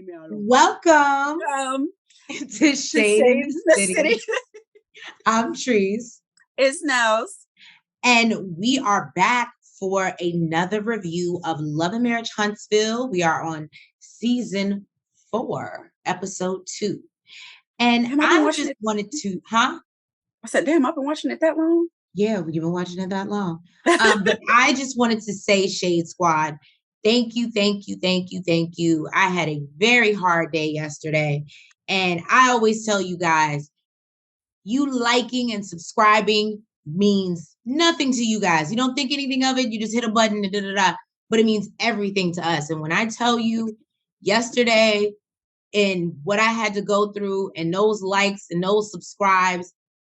Welcome to To Shade in Shade the City. I'm Trees. It's Nels. And we are back for another review of Love Marriage Huntsville. We are on season 4, episode 2. And Damn, I just wanted to, I said, damn, I've been watching it that long. Yeah, you've been watching it that long. But I just wanted to say, Shade Squad, thank you. I had a very hard day yesterday. And I always tell you guys, you liking and subscribing means nothing to you guys. You don't think anything of it. You just hit a button and but it means everything to us. And when I tell you yesterday and what I had to go through and those likes and those subscribes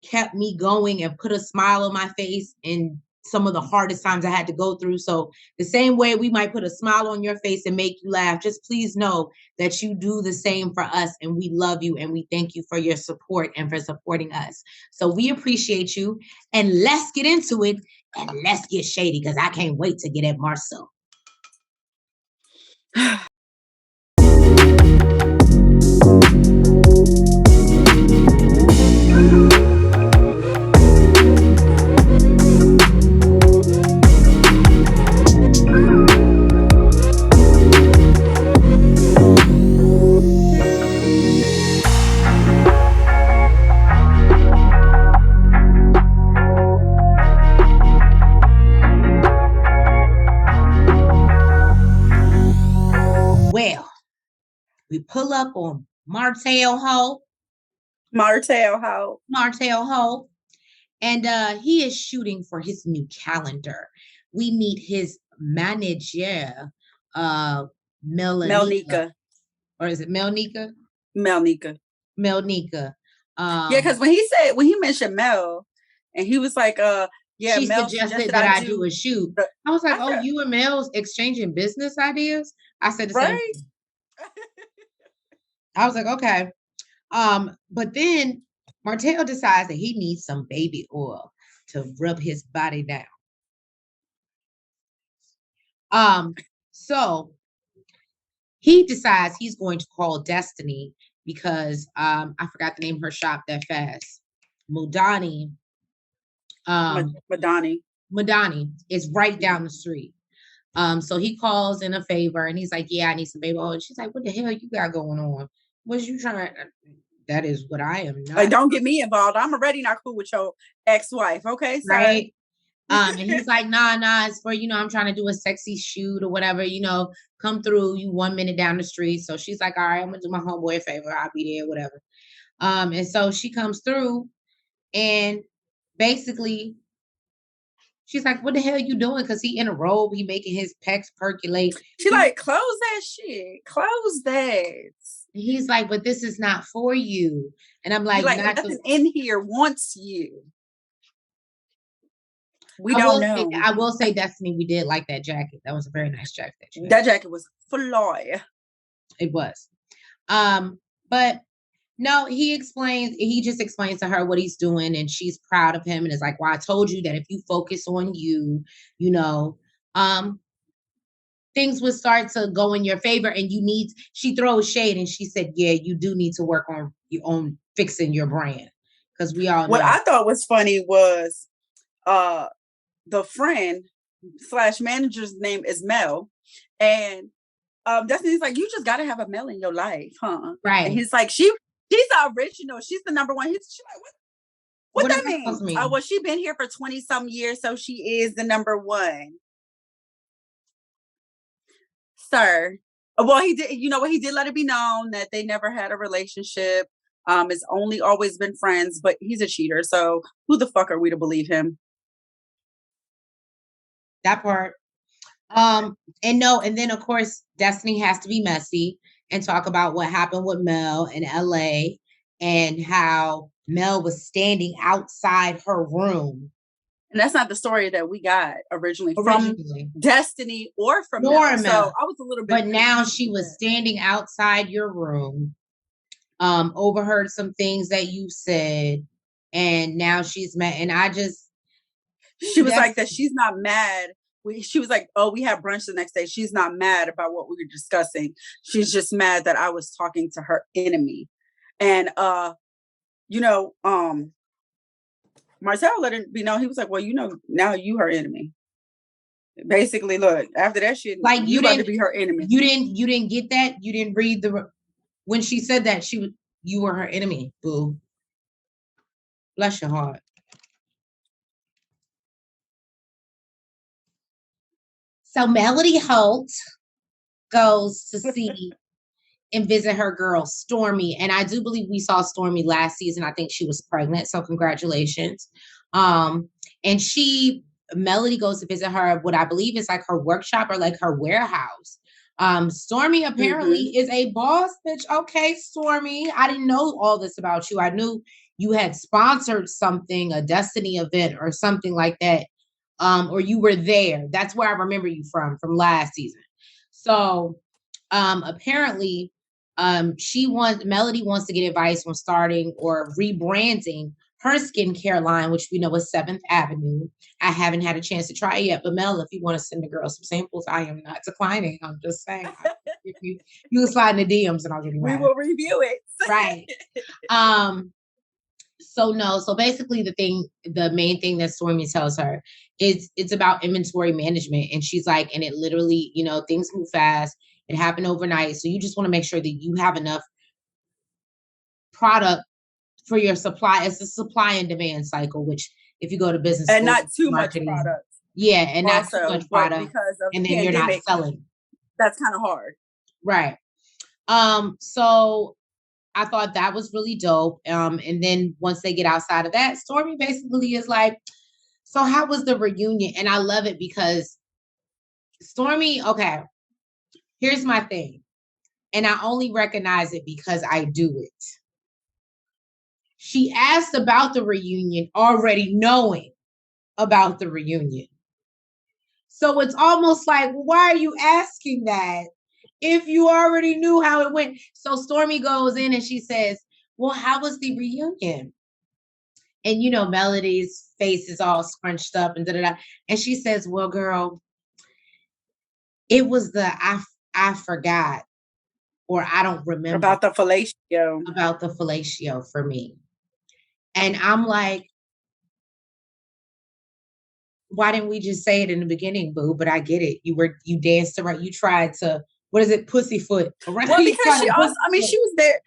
kept me going and put a smile on my face in some of the hardest times I had to go through. So the same way we might put a smile on your face and make you laugh, just please know that you do the same for us, and we love you and we thank you for your support and for supporting us. So we appreciate you, and let's get into it and let's get shady because I can't wait to get at Marsau. Well, we pull up on Martel Ho. And he is shooting for his new calendar. We meet his manager, Melnika. Or is it Melnika? Melnika. Yeah, because when he mentioned Mel, and he was like, she Mel suggested that I do a shoot. I was like, you and Mel's exchanging business ideas? I said the same thing. I was like, okay. But then Martel decides that he needs some baby oil to rub his body down. So he decides he's going to call Destiny because I forgot the name of her shop that fast. Madani is right down the street. So he calls in a favor and he's like, yeah, I need some baby oil. And she's like, what the hell you got going on? What you trying? That is what I am not. Like, don't get me involved. I'm already not cool with your ex-wife. Okay, sorry. Right. And he's like, nah, it's for, I'm trying to do a sexy shoot or whatever, come through you 1 minute down the street. So she's like, all right, I'm gonna do my homeboy a favor. I'll be there, whatever. And so she comes through and basically she's like, what the hell are you doing? Because he in a robe, he making his pecs percolate. She like, close that shit. Close that. He's like, but this is not for you. And I'm like, nothing in here wants you. I will say, Destiny, we did like that jacket. That was a very nice jacket. That jacket was fly. It was. But no, he just explains to her what he's doing, and she's proud of him and is like, well, I told you that if you focus on you, things would start to go in your favor, and she throws shade and she said, yeah, you do need to work on your own fixing your brand. Because we all know. What I thought was funny was the friend / manager's name is Mel. And Destiny's like, you just got to have a Mel in your life, huh? Right. And he's like, she's original. She's the number one. She's like, what that mean? Well, she's been here for 20 some years, so she is the number one. Sir. Well, he did, he did let it be known that they never had a relationship. It's only always been friends, but he's a cheater. So who the fuck are we to believe him? That part. And then of course Destiny has to be messy and talk about what happened with Mel in LA and how Mel was standing outside her room. And that's not the story that we got originally. From Destiny or from Mel. So I was a little bit. But now she was standing outside your room, overheard some things that you said, and now she's mad. And she was like that she's not mad she was like, oh, we had brunch the next day. She's not mad about what we were discussing. She's just mad that I was talking to her enemy. And, Martel let it be known. He was like, well, now you her enemy. Basically, look, after that shit, like you about to be her enemy. You didn't get that? You didn't read when she said that you were her enemy, boo. Bless your heart. So Melody Holt goes to see and visit her girl, Stormy. And I do believe we saw Stormy last season. I think she was pregnant. So congratulations. And Melody goes to visit her, what I believe is like her workshop or like her warehouse. Stormy apparently is a boss bitch. Okay, Stormy. I didn't know all this about you. I knew you had sponsored something, a Destiny event or something like that. Or you were there. That's where I remember you from last season. So apparently Melody wants to get advice on starting or rebranding her skincare line, which we know is 7th Avenue. I haven't had a chance to try it yet, but Mel, if you want to send the girl some samples, I am not declining. I'm just saying, you slide in the DMs and I'll give you. We will review it. Right. So basically the main thing that Stormy tells her is it's about inventory management. And she's like, and it literally, things move fast. It happened overnight. So you just want to make sure that you have enough product for your supply. It's a supply and demand cycle, which if you go to business and not too much product. Yeah, and not too much product. Because of and then you're not selling. That's kind of hard. Right. So I thought that was really dope. And then once they get outside of that, Stormy basically is like, so how was the reunion? And I love it because Stormy, okay, here's my thing. And I only recognize it because I do it. She asked about the reunion already knowing about the reunion. So it's almost like, why are you asking that if you already knew how it went? So Stormy goes in and she says, well, how was the reunion? And, Melody's face is all scrunched up and da-da-da. And she says, well, girl, it was I forgot or I don't remember. About the fellatio. About the fellatio for me. And I'm like, why didn't we just say it in the beginning, boo? But I get it. You danced around. You tried to, what is it? Pussyfoot. Well, because she was there.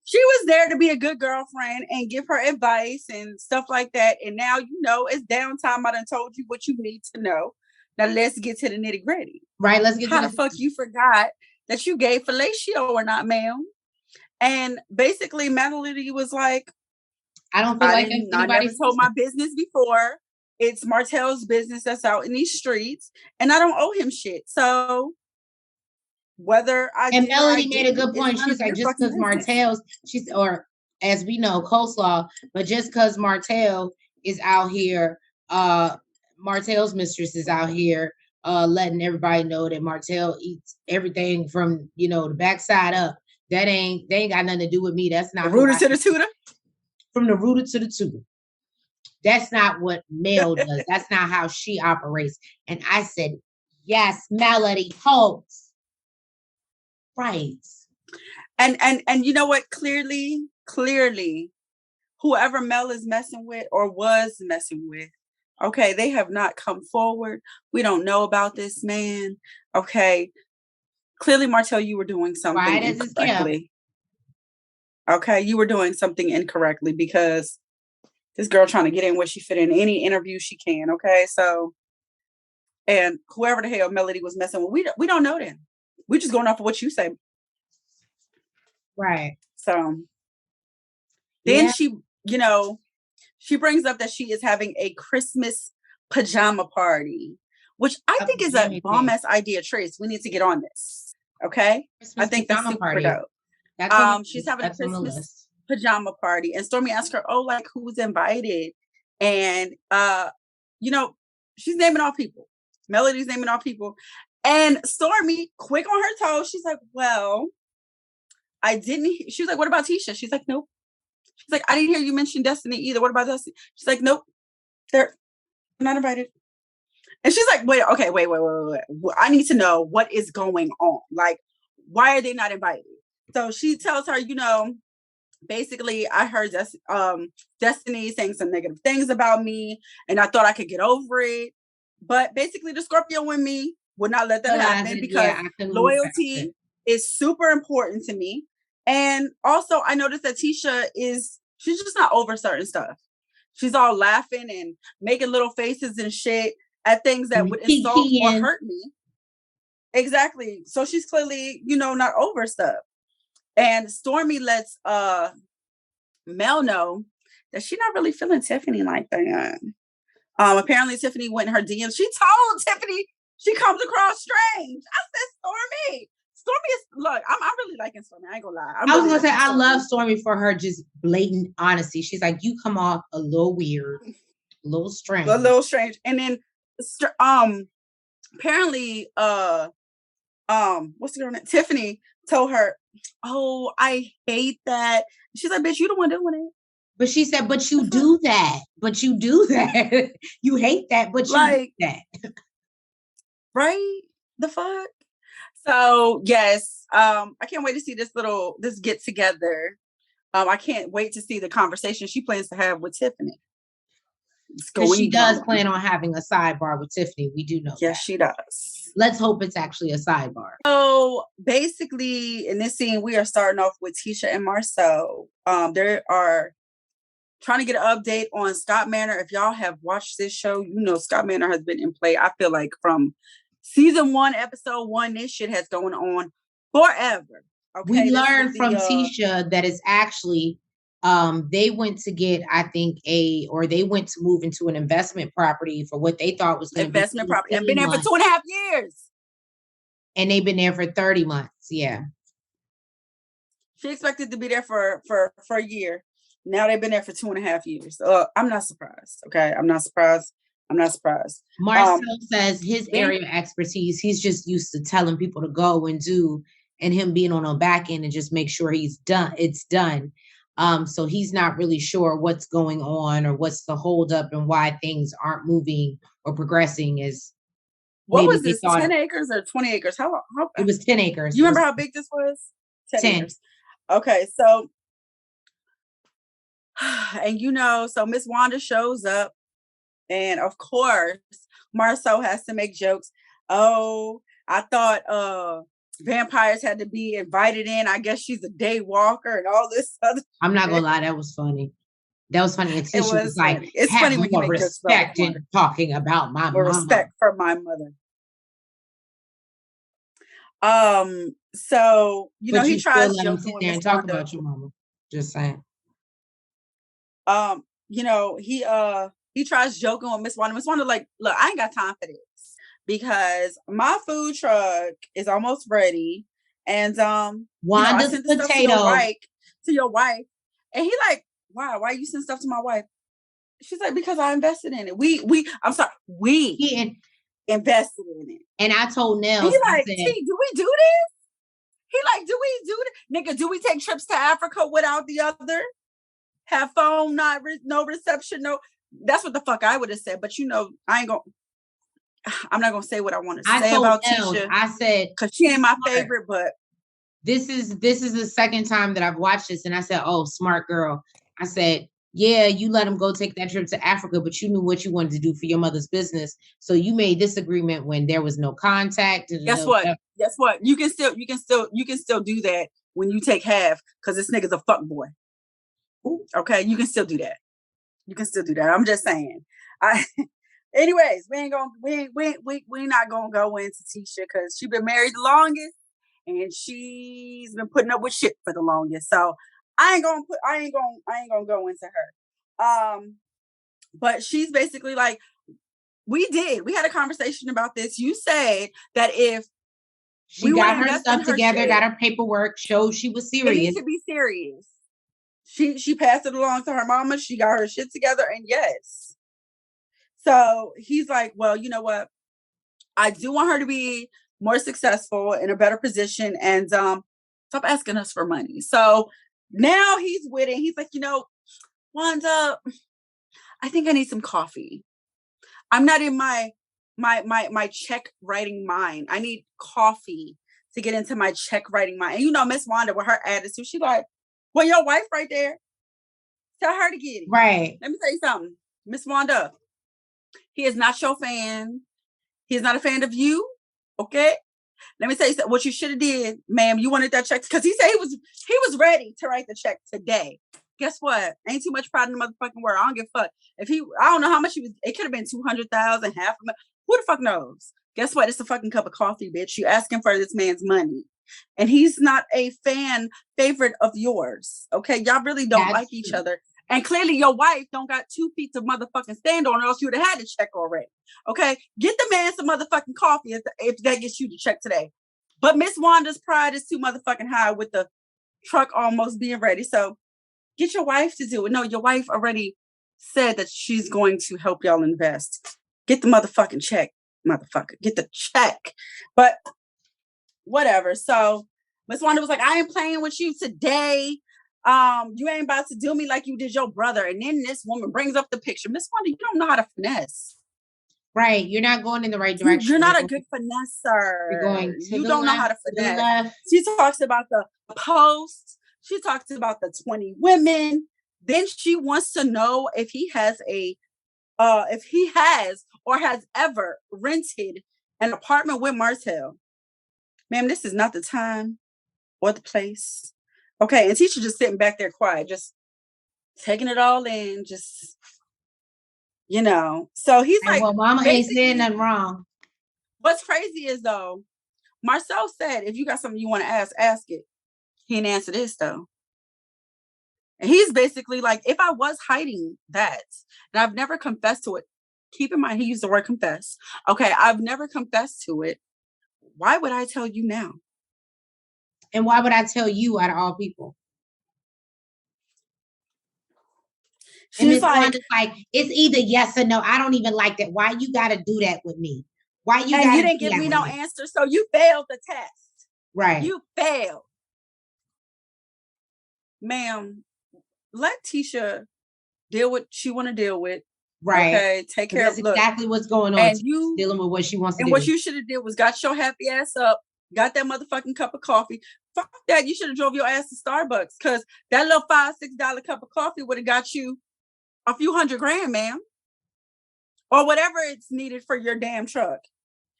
She was there to be a good girlfriend and give her advice and stuff like that. And now, it's downtime. I done told you what you need to know. Now let's get to the nitty gritty. Right. Let's get how the fuck you forgot that you gave fellatio or not, ma'am? And basically Melody was like, I don't feel like I never told my business before. It's Martel's business that's out in these streets, and I don't owe him shit. So whether Melody made a good point. She's like, just because Martel's, or as we know, coleslaw, but just because Martel is out here, Martel's mistress is out here, letting everybody know that Martel eats everything from the backside up. They ain't got nothing to do with me. That's not the rooter to the tutor. From the rooter to the tutor. That's not what Mel does. That's not how she operates. And I said, yes, Melody Holtz. Right. And you know what? Clearly, whoever Mel is messing with or was messing with, okay, they have not come forward. We don't know about this man. Okay. Clearly, Martel, you were doing something incorrectly. Okay, you were doing something incorrectly because this girl trying to get in where she fit in any interview she can. Okay, so, and whoever the hell Melody was messing with, we don't know them. We're just going off of what you say. Right. So then she, she brings up that she is having a Christmas pajama party, which I think is a bomb ass idea, Trace. We need to get on this. Okay. Christmas I think that's super dope. She's having a Christmas pajama party, and Stormy asked her, "Oh, like who's invited?" And she's naming off people. Melody's naming off people, and Stormy, quick on her toes, she's like, "Well, I didn't." She was like, "What about Tisha?" She's like, "Nope." She's like, "I didn't hear you mention Destiny either. What about Destiny?" She's like, "Nope, they're not invited." And she's like, wait. I need to know what is going on. Like, why are they not invited? So she tells her, basically, I heard Destiny saying some negative things about me, and I thought I could get over it. But basically, the Scorpio in me would not let that happen because loyalty is super important to me. And also, I noticed that Tisha she's just not over certain stuff. She's all laughing and making little faces and shit at things that would insult or hurt me. Exactly. So she's clearly, not over stuff. And Stormy lets Mel know that she's not really feeling Tiffany like that. Apparently Tiffany went in her DMs. She told Tiffany she comes across strange. I said, Stormy is, look, I'm really liking Stormy. I ain't gonna lie. I was gonna say, I love Stormy for her just blatant honesty. She's like, you come off a little weird, a little strange. A little strange. And then, apparently, what's the girl name? Tiffany told her, oh, I hate that. She's like, bitch, you the one doing it. But she said, but you do that. But you do that. You hate that, but you do that. Right? The fuck? So, yes, I can't wait to see this get together. I can't wait to see the conversation she plans to have with Tiffany. Because she does plan on having a sidebar with Tiffany. We do know Yes, she does. Let's hope it's actually a sidebar. So basically, in this scene, we are starting off with Tisha and Marsau. They are trying to get an update on Scott Manor. If y'all have watched this show, Scott Manor has been in play. I feel like from season 1, episode 1, this shit has going on forever. Okay, we learned from Tisha that it's actually they went to get, they went to move into an investment property for what they thought was going to be investment property, and been there for 2.5 years. And they've been there for 30 months. Yeah. She expected to be there for a year. Now they've been there for 2.5 years. I'm not surprised. Okay. I'm not surprised. Marcel says his area of expertise, he's just used to telling people to go and do, and him being on a back end and just make sure it's done. So he's not really sure what's going on or what's the holdup and why things aren't moving or progressing as what was this, 10 acres or 20 acres? How it was 10 acres. You remember how big this was? 10 acres. Okay, so and so Miss Wanda shows up, and of course Marsau has to make jokes. Oh, I thought vampires had to be invited in. I guess she's a day walker and all this other I'm not gonna lie, that was funny. And Tisha was like, it's funny when you make respect in talking about my or mama. Respect for my mother. So he tries to sit there and talk about your mama. Just saying. He tries joking with Miss Wanda. Miss Wanda, like, look, I ain't got time for this because my food truck is almost ready. And Wanda's I sent potato stuff to your wife. And he like, why? Why you send stuff to my wife? She's like, because I invested in it. We invested in it. And I told Nell, he like, T, do we do this? He like, do we do this? Nigga, do we take trips to Africa without the other? Have phone, no reception, no. That's what the fuck I would have said. But I'm not gonna say what I want to say about Tisha. I said, because she ain't my favorite, but this is the second time that I've watched this, and I said, oh, smart girl. I said, yeah, you let him go take that trip to Africa, but you knew what you wanted to do for your mother's business. So you made this agreement when there was no contact. Guess what? You can still do that when you take half, because this nigga's a fuck boy. Ooh. Okay, you can still do that. I'm just saying. Anyways, we're not gonna go into Tisha because she's been married the longest and she's been putting up with shit for the longest. So I ain't gonna go into her. But she's basically like, we had a conversation about this. You said that if she got her stuff together, got her paperwork, showed she was serious. It needs to be serious. She passed it along to her mama. She got her shit together, and yes. So he's like, well, you know what? I do want her to be more successful, in a better position, and stop asking us for money. So now he's with it. He's like, Wanda, I think I need some coffee. I'm not in my my check writing mind. I need coffee to get into my check writing mind. And you know, Miss Wanda with her attitude, she like, well, your wife right there. Tell her to get it. Right. Let me tell you something. Miss Wanda, he is not your fan. He is not a fan of you. Okay? Let me tell you something. What you should have did, ma'am, you wanted that check because he said he was ready to write the check today. Guess what? Ain't too much pride in the motherfucking world. I don't give a fuck. I don't know how much he was, it could have been 200,000, half a million. Who the fuck knows? Guess what? It's a fucking cup of coffee, bitch. You asking for this man's money. And he's not a favorite of yours. Okay. Y'all really don't like each other. And clearly your wife don't got 2 feet to motherfucking stand on, or else you would have had to check already. Okay. Get the man some motherfucking coffee if that gets you to check today. But Miss Wanda's pride is too motherfucking high with the truck almost being ready. So get your wife to do it. No, your wife already said that she's going to help y'all invest. Get the motherfucking check, motherfucker. Get the check. But whatever. So Miss Wanda was like, I ain't playing with you today. You ain't about to do me like you did your brother. And then this woman brings up the picture. Miss Wanda, you don't know how to finesse. Right. You're not going in the right direction. You're not a good finesser. You're going to you don't know how to finesse. She talks about the post. She talks about the 20 women. Then she wants to know if he has or has ever rented an apartment with Martel. Ma'am, this is not the time or the place. Okay, and Tisha just sitting back there quiet, just taking it all in, just, you know. So he's like, well, mama ain't saying nothing wrong. What's crazy is, though, Marsau said, if you got something you want to ask it. He didn't answer this, though. And he's basically like, if I was hiding that, and I've never confessed to it, keep in mind, he used the word confess. Okay, I've never confessed to it. Why would I tell you now? And why would I tell you out of all people? She's like, it's either yes or no. I don't even like that. Why you got to do that with me? Why you? And you didn't give me no answer, so you failed the test. Right. You failed, ma'am. Let Tisha deal with what she want to deal with. Right. Okay. Take care of exactly what's going on. And you dealing with what she wants to do. And what you should have did was got your happy ass up, got that motherfucking cup of coffee. Fuck that. You should have drove your ass to Starbucks, because that little $5-6 cup of coffee would have got you a few $100,000, ma'am. Or whatever it's needed for your damn truck.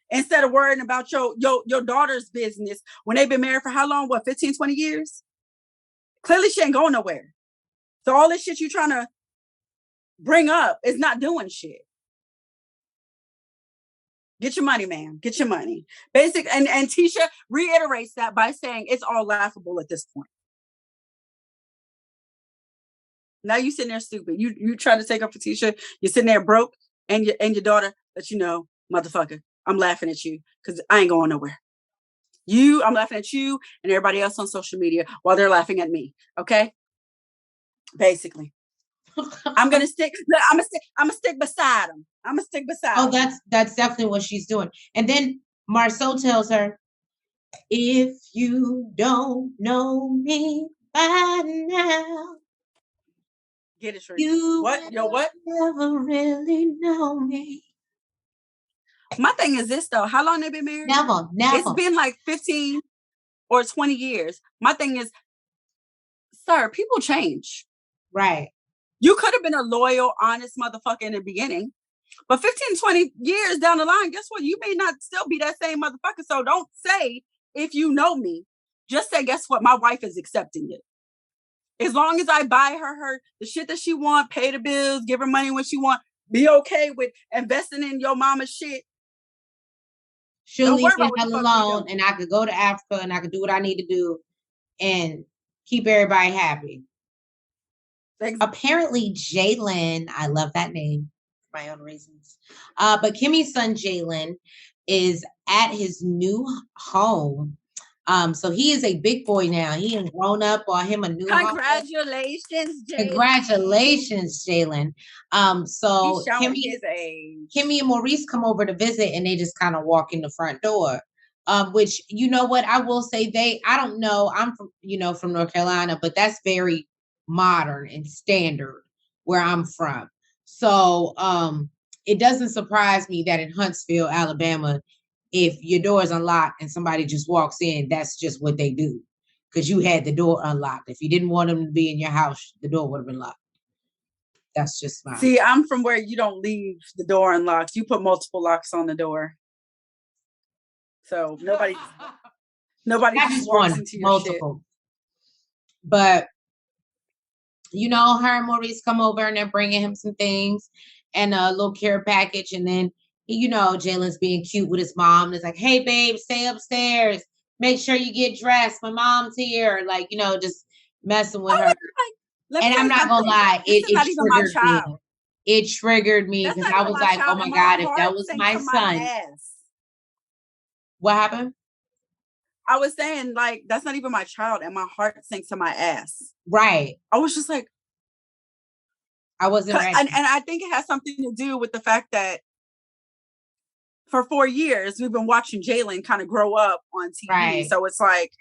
Instead of worrying about your daughter's business when they've been married for how long? What, 15, 20 years? Clearly she ain't going nowhere. So all this shit you trying to bring up is not doing shit. Get your money, ma'am. Get your money. And Tisha reiterates that by saying it's all laughable at this point. Now you sitting there stupid. You trying to take up for Tisha. You're sitting there broke, and your daughter let you know, motherfucker, I'm laughing at you because I ain't going nowhere. I'm laughing at you and everybody else on social media while they're laughing at me. Okay? Basically. I'm gonna stick beside him. I'm gonna stick beside him. Oh, that's definitely what she's doing. And then Marsau tells her, if you don't know me by now, get it straight. You what? Yo, what? Never really know me. My thing is this, though. How long they been married? Never. It's been like 15 or 20 years. My thing is, sir, people change. Right. You could have been a loyal, honest motherfucker in the beginning. But 15, 20 years down the line, guess what? You may not still be that same motherfucker. So don't say, if you know me, just say, guess what? My wife is accepting it. As long as I buy her the shit that she want, pay the bills, give her money when she want, be okay with investing in your mama's shit. She'll leave me alone, and I could go to Africa and I could do what I need to do and keep everybody happy. Exactly. Apparently, Jaylen, I love that name for my own reasons. But Kimmy's son Jaylen is at his new home. So he is a big boy now. He has grown up, bought him a new Congratulations, Jaylen. Congratulations, Jaylen. So Kimmy and Maurice come over to visit, and they just kind of walk in the front door. Which, you know what, I will say I don't know, I'm from North Carolina, but that's very modern and standard where I'm from. So it doesn't surprise me that in Huntsville, Alabama, if your door is unlocked and somebody just walks in, that's just what they do. Because you had the door unlocked. If you didn't want them to be in your house, the door would have been locked. That's just my... See, I'm from where you don't leave the door unlocked. You put multiple locks on the door. So nobody just walks into your multiple shit. But you know, her and Maurice come over and they're bringing him some things and a little care package. And then, you know, Jaylen's being cute with his mom. And it's like, hey, babe, stay upstairs. Make sure you get dressed. My mom's here. Like, you know, just messing with her. And I'm not going to lie. It triggered me. It triggered me because I was like, oh, my God, if that was my son. What happened? I was saying, like, that's not even my child, and my heart sinks to my ass. Right. I was just like, I wasn't ready. And I think it has something to do with the fact that for 4 years, we've been watching Jaylen kind of grow up on TV. Right. So it's like,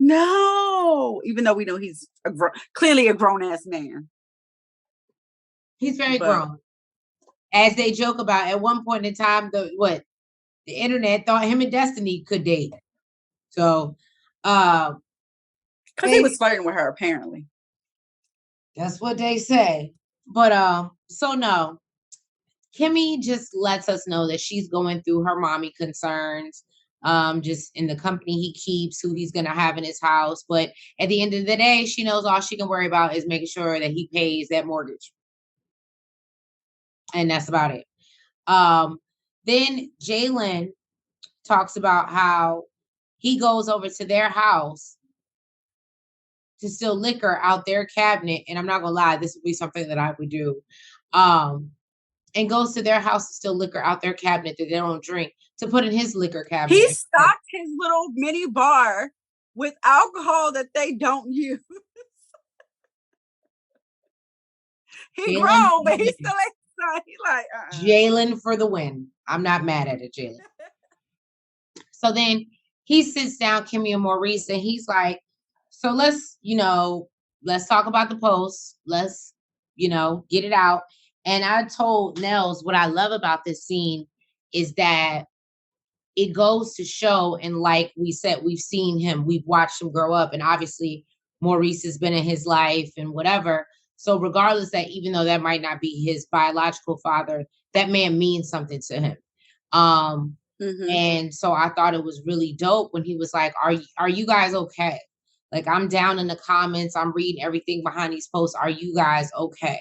no, even though we know he's clearly a grown-ass man. He's very grown. As they joke about, at one point in time, the internet thought him and Destiny could date. So, because he was flirting with her, apparently. That's what they say. But so no, Kimmy just lets us know that she's going through her mommy concerns, just in the company he keeps, who he's gonna have in his house. But at the end of the day, she knows all she can worry about is making sure that he pays that mortgage. And that's about it. Then Jaylen talks about how he goes over to their house to steal liquor out their cabinet. And I'm not gonna lie, this would be something that I would do. And goes to their house to steal liquor out their cabinet that they don't drink to put in his liquor cabinet. He stocked his little mini bar with alcohol that they don't use. He grown, but he still ain't. He like Jaylen for the win. I'm not mad at it, Jaylen. So then he sits down, Kimmy and Maurice, and he's like, so let's talk about the post. Let's, get it out. And I told Nels what I love about this scene is that it goes to show, and like we said, we've seen him, we've watched him grow up, and obviously Maurice has been in his life and whatever. So regardless that even though that might not be his biological father, that man means something to him. And so I thought it was really dope when he was like, are you guys okay? Like, I'm down in the comments. I'm reading everything behind these posts. Are you guys okay?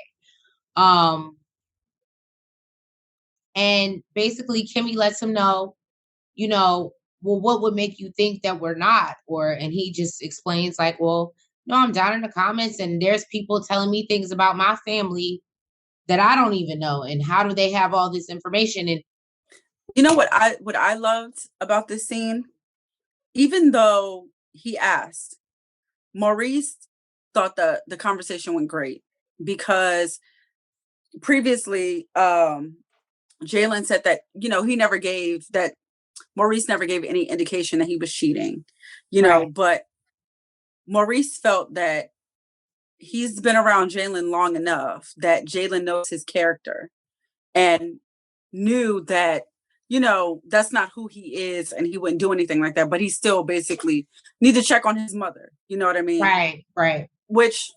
And basically Kimmy lets him know, well, what would make you think that we're not? And he just explains like, well, no, I'm down in the comments and there's people telling me things about my family that I don't even know. And how do they have all this information? And you know what I loved about this scene? Even though he asked, Maurice thought the conversation went great because previously Jaylen said that, he never gave that Maurice never gave any indication that he was cheating, but Maurice felt that he's been around Jaylen long enough that Jaylen knows his character and knew that, that's not who he is and he wouldn't do anything like that, but he still basically need to check on his mother. You know what I mean? Right. Which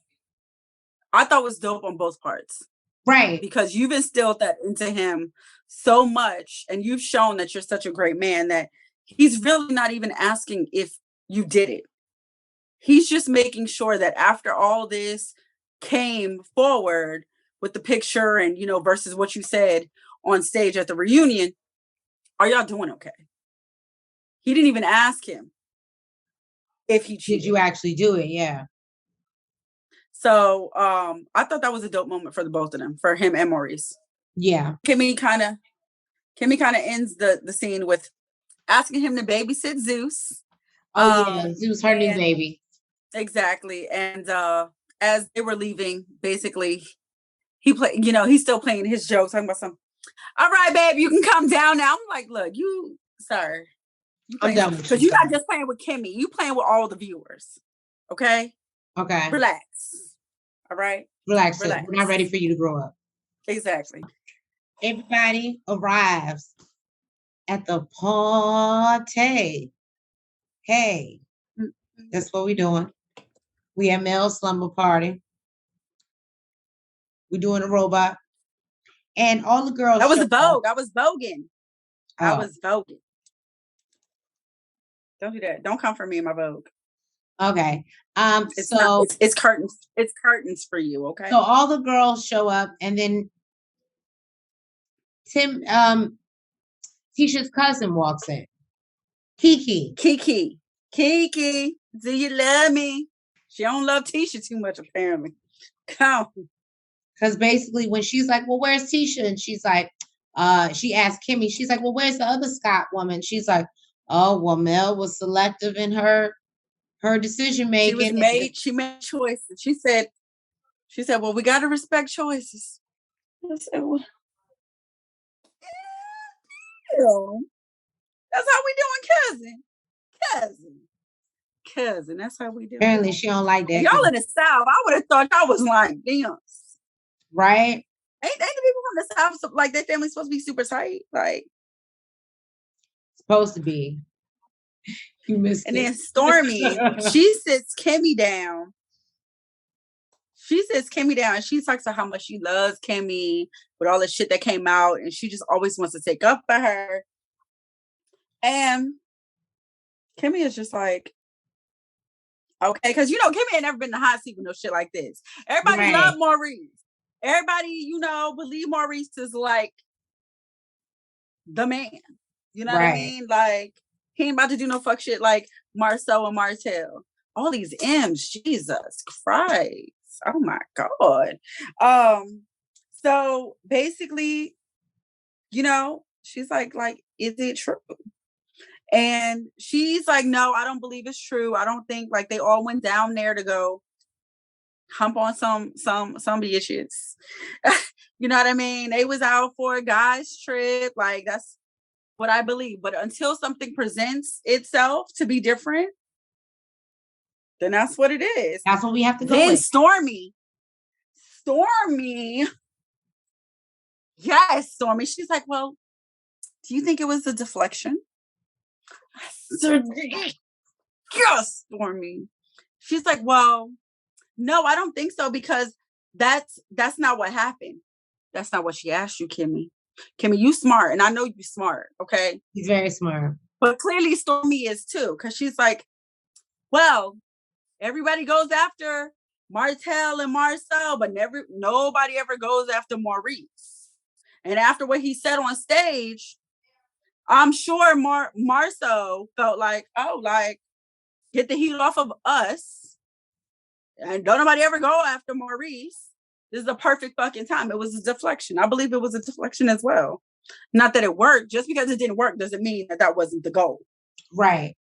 I thought was dope on both parts. Right. Because you've instilled that into him so much and you've shown that you're such a great man that he's really not even asking if you did it. He's just making sure that after all this came forward with the picture and, versus what you said on stage at the reunion, are y'all doing okay? He didn't even ask him if he cheated. Did you actually do it? Yeah. So I thought that was a dope moment for the both of them, for him and Maurice. Yeah. Kimmy kind of ends the scene with asking him to babysit Zeus. Zeus, her new baby. Exactly. And as they were leaving, basically, he's still playing his jokes, talking about all right, babe, you can come down now. I'm like, look, sir. I'm done with you. Because you're not just playing with Kimmy. You playing with all the viewers. Okay? Okay. Relax. All right? Relax. We're not ready for you to grow up. Exactly. Everybody arrives at the party. Hey, that's what we're doing. We at Mel's slumber party. We're doing a robot. And all the girls. That was a Vogue. I was voguing. I was voguing. Don't do that. Don't come for me in my Vogue. Okay. It's curtains. It's curtains for you. Okay. So all the girls show up, and then Tisha's cousin walks in. Kiki. Do you love me? She don't love Tisha too much, apparently. Come. Because basically when she's like, well, where's Tisha? And she's like, she asked Kimmy, she's like, well, where's the other Scott woman? She's like, oh, well, Mel was selective in her decision making. She made choices. She said, well, we got to respect choices. I said, well, that's how we doing, cousin. That's how we do. Apparently, she don't like that. Y'all in the South, I would have thought y'all was like dance, right? Ain't the people from the South like their family's supposed to be super tight? Like supposed to be. You missed and it. then Stormy, she sits Kimmy down. And she talks about how much she loves Kimmy with all the shit that came out, and she just always wants to take up for her. And Kimmy is just like, okay, because Kimmy ain't never been in the hot seat with no shit like this. Everybody love Maurice. Everybody, believe Maurice is like the man. You know what I mean? Like, he ain't about to do no fuck shit like Marsau and Martel. All these M's, Jesus Christ. Oh my God. So basically, she's like, is it true? And she's like, no, I don't believe it's true. I don't think like they all went down there to go hump on some bitches. You know what I mean? They was out for a guy's trip. Like, that's what I believe. But until something presents itself to be different, then that's what it is. That's what we have to go then with. Stormy. Yes, Stormy. She's like, well, do you think it was a deflection? Yes, Stormy. She's like, well, no, I don't think so, because that's not what happened. That's not what she asked you, Kimmy. Kimmy, you smart, and I know you smart, okay? He's very smart. But clearly Stormy is too, because she's like, well, everybody goes after Martel and Marsau, but nobody ever goes after Maurice. And after what he said on stage, I'm sure Marsau felt like, oh, like, get the heat off of us. And don't nobody ever go after Maurice. This is a perfect fucking time. It was a deflection. I believe it was a deflection as well. Not that it worked. Just because it didn't work doesn't mean that wasn't the goal. Right.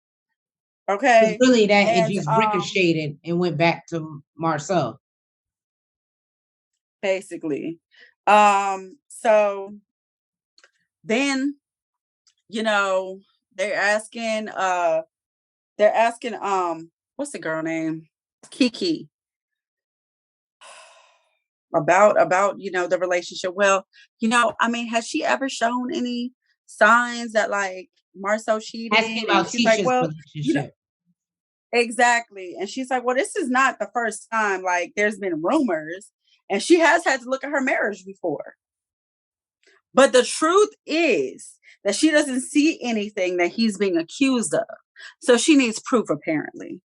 Okay. Really, it just ricocheted and went back to Marsau. Basically. So then, they're asking, what's the girl name? Kiki. About the relationship. Well, I mean, has she ever shown any signs that like Marsau cheated? Asking about Tisha's relationship. Exactly. And she's like, well, this is not the first time, like, there's been rumors, and she has had to look at her marriage before. But the truth is that she doesn't see anything that he's being accused of. So she needs proof, apparently.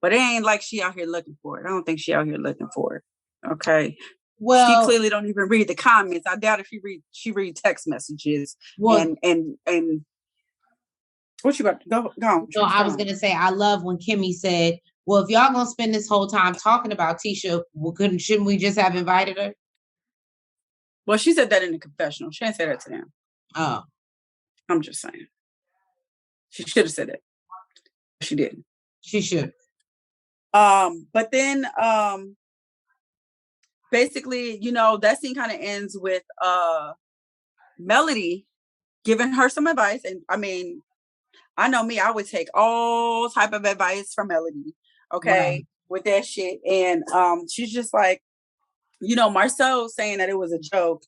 But it ain't like she out here looking for it. I don't think she out here looking for it. Okay. Well, she clearly don't even read the comments. I doubt if she read text messages. Well, and what you got? Go on. So I was gonna say, I love when Kimmy said, well, if y'all gonna spend this whole time talking about Tisha, shouldn't we just have invited her? Well, she said that in the confessional. She didn't say that to them. Oh. I'm just saying. She should have said it. She didn't. She should. But then basically, that scene kind of ends with Melody giving her some advice. And I mean, I know me, I would take all type of advice from Melody, okay, with that shit. And she's just like, Marsau saying that it was a joke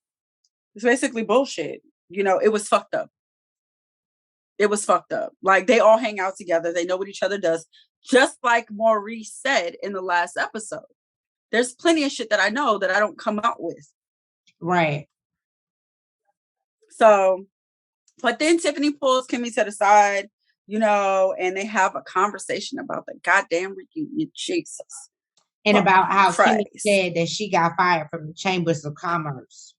It's basically bullshit. It was fucked up. It was fucked up. Like, they all hang out together. They know what each other does. Just like Maurice said in the last episode. There's plenty of shit that I know that I don't come out with. Right. So, but then Tiffany pulls Kimmy to the side, and they have a conversation about the goddamn reunion. Jesus. And about how Kimmy said that she got fired from the Chambers of Commerce.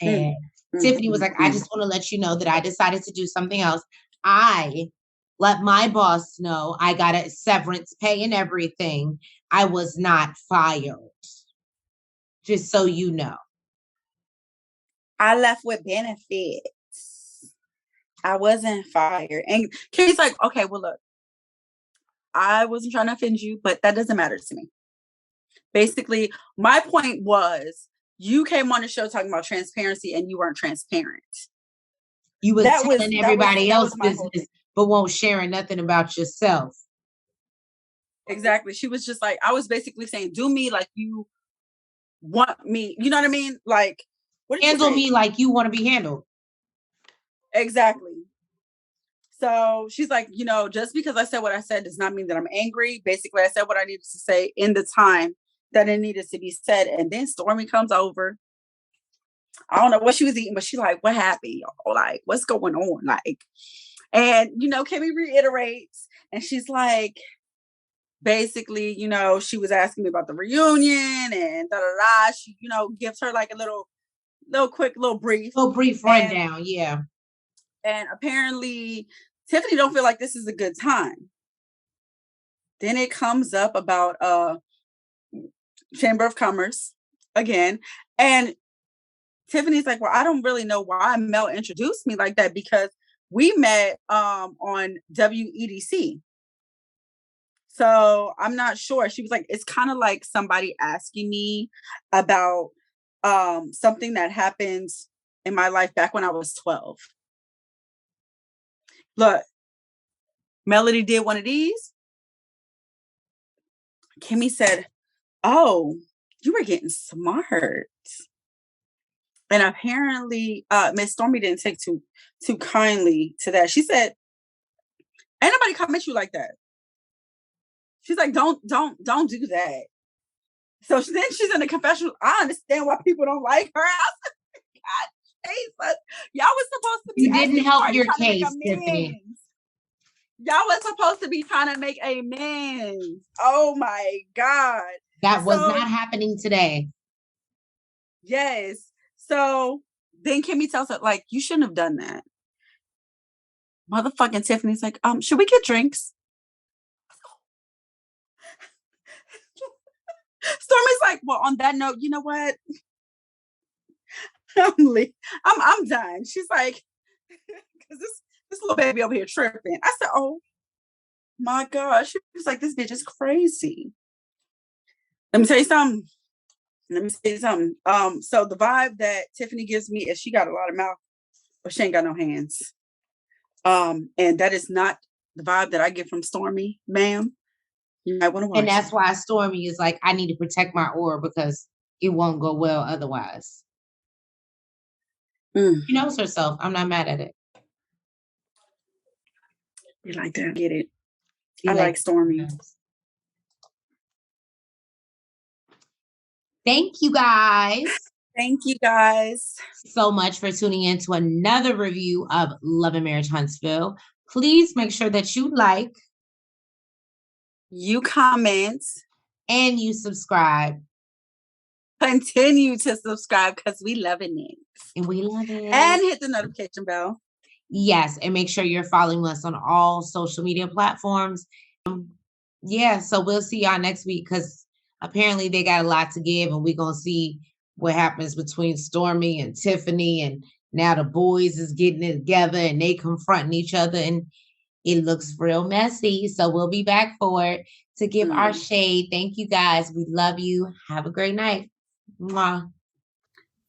And Tiffany was like, I just want to let you know that I decided to do something else. I let my boss know I got a severance pay and everything. I was not fired. Just so you know. I left with benefits. I wasn't fired. And Kimmy's like, okay, well, look, I wasn't trying to offend you, but that doesn't matter to me. Basically, my point was, you came on the show talking about transparency and you weren't transparent. You was telling everybody else's business, but won't sharing nothing about yourself. Exactly. She was just like, I was basically saying, do me like you want me. You know what I mean? Like, handle me like you want to be handled. Exactly. So she's like, just because I said what I said does not mean that I'm angry. Basically, I said what I needed to say in the time that it needed to be said. And then Stormy comes over. I don't know what she was eating, but she's like, what happened, y'all? Like, what's going on? Like, and, Kimmy reiterates, and she's like, basically, she was asking me about the reunion and da-da-da. She, gives her like a little quick brief. Little brief rundown, yeah. And apparently, Tiffany don't feel like this is a good time. Then it comes up about Chamber of Commerce again. And Tiffany's like, well, I don't really know why Mel introduced me like that, because we met on WEDC. So I'm not sure. She was like, it's kind of like somebody asking me about something that happened in my life back when I was 12. Look, Melody did one of these. Kimmy said, oh, you were getting smart. And apparently, Miss Stormy didn't take too kindly to that. She said, ain't nobody come at you like that. She's like, don't do that. So then she's in the confessional. I understand why people don't like her. I was like, God, Jesus. Y'all was supposed to be. You didn't help your case, Tiffany. Y'all was supposed to be trying to make amends. Oh my God. That was not happening today. Yes. So then Kimmy tells her, like, you shouldn't have done that. Motherfucking Tiffany's like, should we get drinks? Stormy's like, well, on that note, you know what? I'm done. She's like, because this little baby over here tripping. I said, oh my gosh. She was like, this bitch is crazy. Let me tell you something. So the vibe that Tiffany gives me is she got a lot of mouth, but she ain't got no hands. And that is not the vibe that I get from Stormy, ma'am. You might want to watch. And that's why Stormy is like, I need to protect my aura because it won't go well otherwise. She knows herself. I'm not mad at it. You like that? Get it. I like Stormy. Thank you guys. Thank you guys so much for tuning in to another review of Love and Marriage Huntsville. Please make sure that you like, you comment, and you subscribe. Continue to subscribe because we loving it. And we love it. And hit the notification bell. Yes, and make sure you're following us on all social media platforms. Yeah, so we'll see y'all next week because apparently they got a lot to give, and we're going to see what happens between Stormy and Tiffany, and now the boys is getting it together and they confronting each other, and it looks real messy. So we'll be back for it to give our shade. Thank you guys. We love you. Have a great night. Mwah.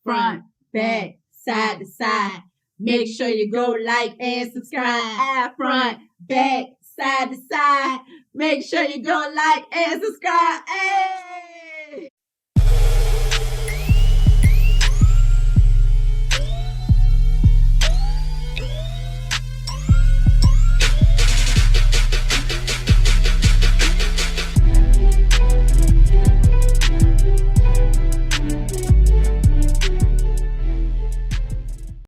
Front, back, side to side. Make sure you go like and subscribe. Front, back, side to side. Make sure you go like and subscribe. Hey!